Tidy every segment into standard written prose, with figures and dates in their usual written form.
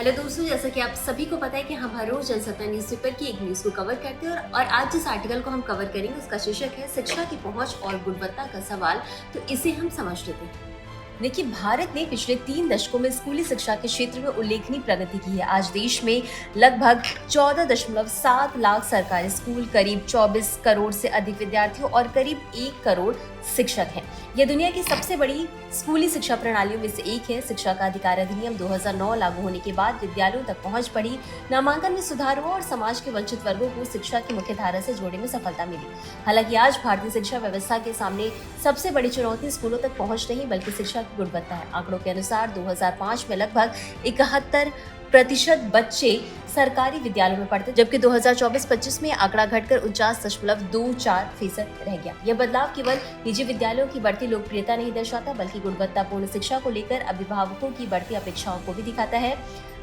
Hello दोस्तों, जैसा कि आप सभी को पता है कि हम हर रोज जनसत्ता न्यूज़पेपर की एक न्यूज़ को कवर करते हैं और आज जिस आर्टिकल को हम कवर करेंगे उसका शीर्षक है शिक्षा की पहुंच और गुणवत्ता का सवाल। तो इसे हम समझ लेते हैं। देखिए, भारत ने पिछले 3 दशकों में स्कूली शिक्षा के क्षेत्र में उल्लेखनीय प्रगति की है। आज देश में लगभग 14.7 लाख सरकारी स्कूल, करीब 24 करोड़ से अधिक विद्यार्थियों और करीब 1 करोड़ शिक्षक हैं। यह दुनिया की सबसे बड़ी स्कूली शिक्षा प्रणालियों में से एक है। शिक्षा का अधिकार अधिनियम 2009 लागू होने के बाद विद्यालयों तक पहुंच बढ़ी, नामांकन में सुधार हुआ और समाज के वंचित वर्गों को शिक्षा की मुख्य धारा से जोड़ने में सफलता मिली। हालांकि आज भारतीय शिक्षा व्यवस्था के सामने सबसे बड़ी चुनौती स्कूलों तक पहुंच नहीं बल्कि शिक्षा की गुणवत्ता है। आंकड़ों के अनुसार 2005 में लगभग 71% बच्चे सरकारी विद्यालयों में पढ़ते, जबकि 2024-25 में आंकड़ा घटकर 49.24% रह गया। यह बदलाव केवल निजी विद्यालयों की बढ़ती लोकप्रियता नहीं दर्शाता बल्कि गुणवत्तापूर्ण शिक्षा को लेकर अभिभावकों की बढ़ती अपेक्षाओं को भी दिखाता है।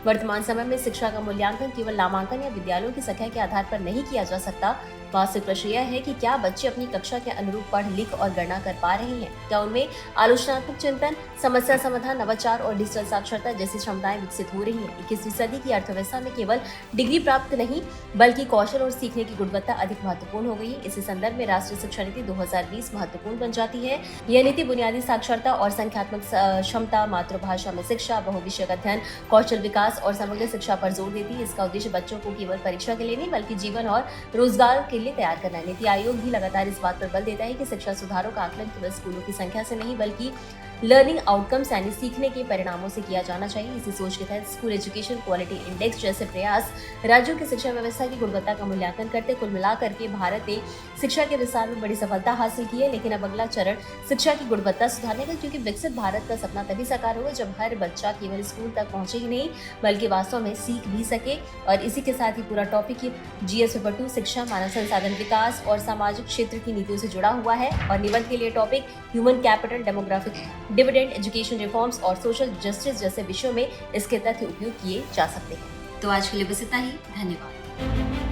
वर्तमान समय में शिक्षा का मूल्यांकन केवल नामांकन या विद्यालयों की संख्या के आधार पर नहीं किया जा सकता। वास्तविक प्रश्न यह है कि क्या बच्चे अपनी कक्षा के अनुरूप पढ़ लिख और गणना कर पा रहे हैं? क्या उनमें आलोचनात्मक चिंतन, समस्या समाधान, नवाचार और डिजिटल साक्षरता जैसी क्षमताएं विकसित हो रही हैं? 21वीं सदी की अर्थव्यवस्था में केवल डिग्री प्राप्त नहीं बल्कि कौशल और सीखने की गुणवत्ता अधिक महत्वपूर्ण हो गई है। इसी संदर्भ में राष्ट्रीय शिक्षा नीति 2020 महत्वपूर्ण बन जाती है। यह नीति बुनियादी साक्षरता और संख्यात्मक क्षमता, मातृभाषा में शिक्षा, बहुविषयक अध्ययन, कौशल विकास और समग्र शिक्षा पर जोर देती है। इसका उद्देश्य बच्चों को केवल परीक्षा के लिए नहीं बल्कि जीवन और रोजगार के लिए तैयार करना है। नीति आयोग भी लगातार इस बात पर बल देता है कि शिक्षा सुधारों का आकलन केवल स्कूलों की संख्या से नहीं बल्कि लर्निंग आउटकम्स यानी सीखने के परिणामों से किया जाना चाहिए। इसी सोच के तहत स्कूल एजुकेशन क्वालिटी इंडेक्स जैसे प्रयास राज्यों की शिक्षा व्यवस्था की गुणवत्ता का मूल्यांकन करते। कुल मिलाकर के भारत ने शिक्षा के विस्तार में बड़ी सफलता हासिल की है, लेकिन अब अगला चरण शिक्षा की गुणवत्ता सुधारने का, क्योंकि विकसित भारत का सपना तभी साकार होगा जब हर बच्चा केवल स्कूल तक पहुंचे ही नहीं बल्कि वास्तव में सीख भी सके। और इसी के साथ ही पूरा टॉपिक GS पेपर 2 शिक्षा, मानव संसाधन विकास और सामाजिक क्षेत्र की नीतियों से जुड़ा हुआ है। और निबंध के लिए topic human capital, demographic dividend, education reforms और सोशल जस्टिस जैसे विषयों में इसके तथ्य उपयोग किए जा सकते हैं। तो आज के लिए बस इतना ही। धन्यवाद।